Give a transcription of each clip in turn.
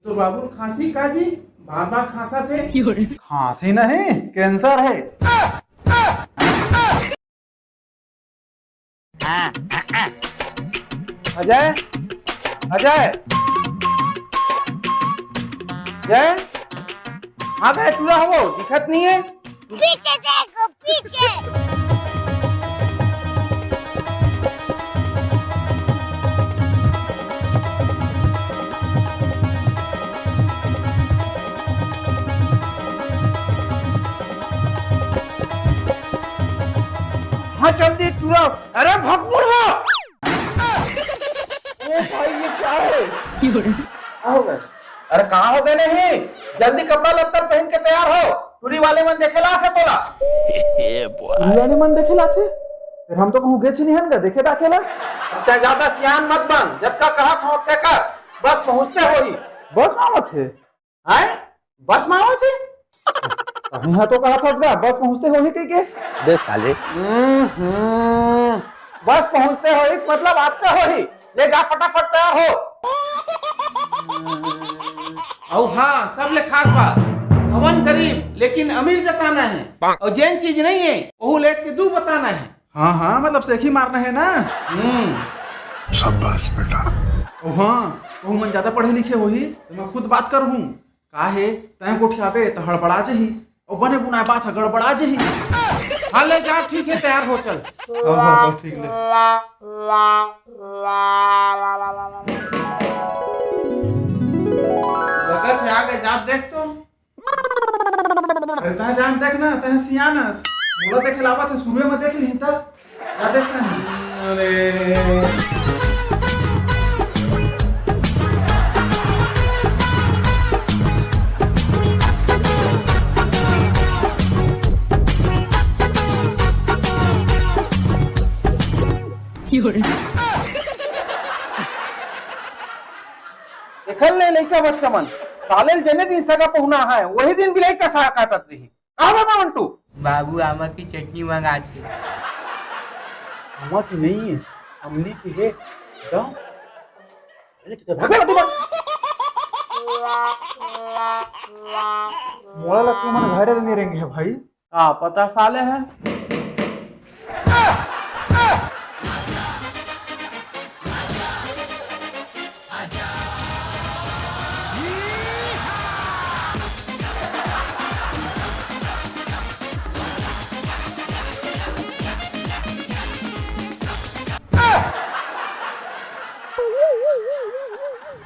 तो बाबू खांसी का जी बार बार खांसा थे। खांसी नहीं, कैंसर है। अजय, अजय, जय, हाँ गए टूरा हो, दिखत नहीं है। पीछे देखो पीछे। हाँ चल दी टूरा। अरे भगमुड़ हो। ओ भाई ये क्या है? क्या हो गए? अरे कहाँ हो गए नहीं? जल्दी कपड़ा लत्तर पहन के तैयार हो। टूरी वाले मन देखेला से बोला। टूरी वाले मन देखेला थे? फिर हम तो कहूँ गेच नहीं हन देखे दाखेला। अब क्या ज्यादा सियान मत बन। जब का कहा था अब कर। बस पहुँचते हो ही। बस मावत है? हैं? बस मारो थे? यहाँ तो कहा था बस पहुँचते हो ही के देख साले। बस पहुँचते हो ही मतलब आते हो ही। ले जा फटाफट तैयार हो। और हाँ सब ले खास बात, हवन गरीब लेकिन अमीर जताना है और जैन चीज नहीं है वो लेट के दू बताना है। हाँ हाँ मतलब सेखी मारना है ना। शाबाश बेटा। ओ हाँ कहूँ मन ज्यादा पढ़े लिखे हो ही तो मैं खुद बात कर हूँ का है तय कोठियाबे तो हड़बड़ा जही और बने बुनाए बात है गड़बड़ा जही। हाँ ले जा ठीक है तैयार हो चल। ठीक ले। लगत है आगे जा देख तो। अरे ता जान देख ना तय सियानस मोला देखे लावा थे शुरू में देख ली था या देखता है। अरे देखल ले लइका बच्चा मन सालेल जने दिन सगा पहुना है वही दिन बिलाई का साग काटत रही। आ बाबा मंटू बाबू आमा की चटनी मंगाते। आमा की नहीं है अमली की है। तो अरे तो भाग तू मोला लगता मन घर नहीं रहेंगे है भाई। हाँ पता साले है।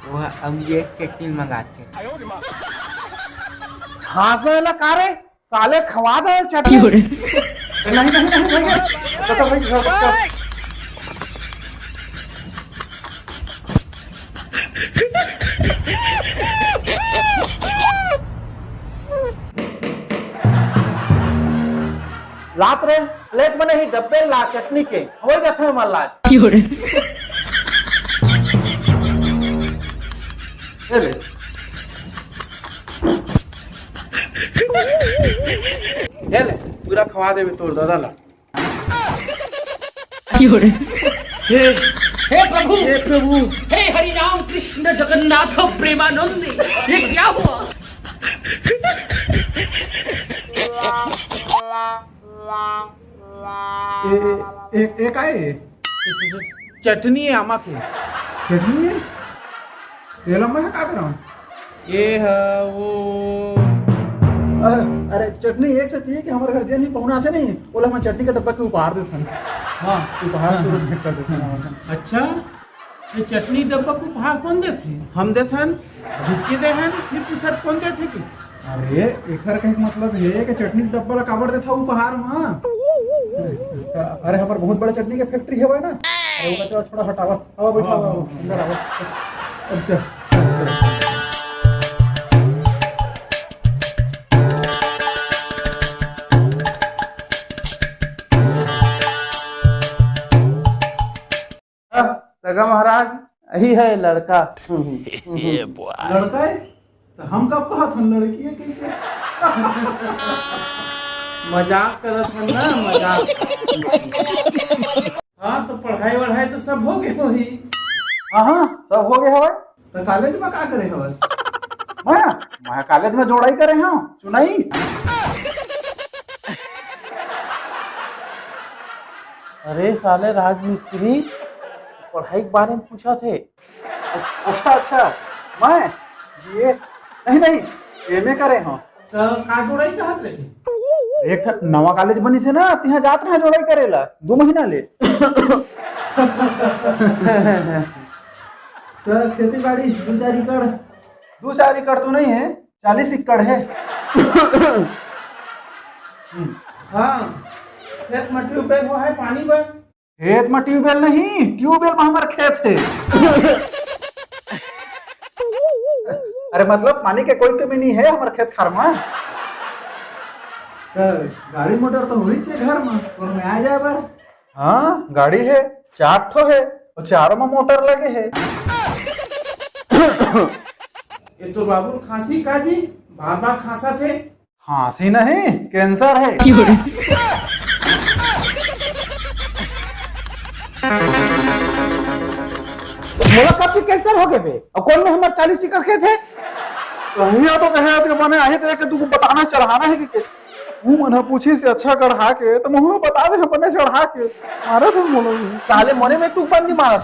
वो अमली एक चटनी मंगाते। घास में ना कारे साले खवा दो चटनी। नहीं नहीं नहीं नहीं तो भाई घर लात रे प्लेट में नहीं डब्बे ला चटनी के वही कथे में मल लाज। ले ले ले पूरा खवा देवे तोर दादा ला। हे प्रभु हे हरि राम कृष्ण जगन्नाथ प्रेमानंद ये क्या हुआ? एक आए चटनी है आमा की। चटनी है तेल में क्या कराऊं? ये है वो अरे चटनी एक से थी कि हमारे घर जे नहीं पहुना से नहीं बोला मैं चटनी का डब्बा के उपहार देते हैं। हाँ उपहार स्वरूप भेंट कर देते हैं। अच्छा ये चटनी डब्बा को उपहार कौन दे थे? हम दे थन भिक्की दे हन फिर पूछत कौन दे थे कि? अरे एकर का एक मतलब है कि चटनी का डब्बा ला काबर देता उपहार में। अरे हमारे बहुत बड़ा चटनी के फैक्ट्री है ना। अरे वो कचरा छोड़ा हटावा हवा बैठा अंदर आओ। अच्छा सगा महाराज यही है लड़का। लड़का है तो हम कब कहा था लड़की है कि मजाक करत हन ना मजाक। हाँ तो पढ़ाई वढ़ाई तो सब हो गए हो ही। हाँ हाँ सब हो गया हवा तो कॉलेज में का करे हवस? वहाँ कॉलेज में जोड़ाई करे हाँ सुनाई। अरे साले राजमिस्त्री पढ़ाई के बारे में पूछा थे। अच्छा अच्छा मैं ये नहीं एमए करे हाँ। तो का जोड़ाई कहत रही? एक नवा कॉलेज बनी से ना तिहा जात रहा जोड़ाई करेला 2 महीना ले। तो खेती बाड़ी 2-4 एकड़ 2-4 एकड़ तो नहीं है 40 एकड़ है। हाँ खेत में ट्यूबवेल हुआ है पानी में। खेत में ट्यूबवेल नहीं ट्यूबवेल में हमारा खेत है। अरे मतलब पानी के कोई कमी नहीं है हमारे खेत खार में। गाड़ी मोटर तो हुई चे घर में और में आ जाए बार। हाँ गाड़ी है 4 ठो है और चारों में मोटर लगे है। ये तो बाबू खांसी का जी बार खांसा थे। खांसी नहीं कैंसर है। मोला कब भी कैंसर हो गए बे और कौन में हमारे 40 एकड़ खेत है। कहिया तो कहे तो बने आहे तो तू बताना चढ़ाना है कि मुंह मन पूछी से अच्छा कढ़ा के तो मुंह बता दे अपने चढ़ा के मारे थे मोला साले मोने में तू बंदी मारत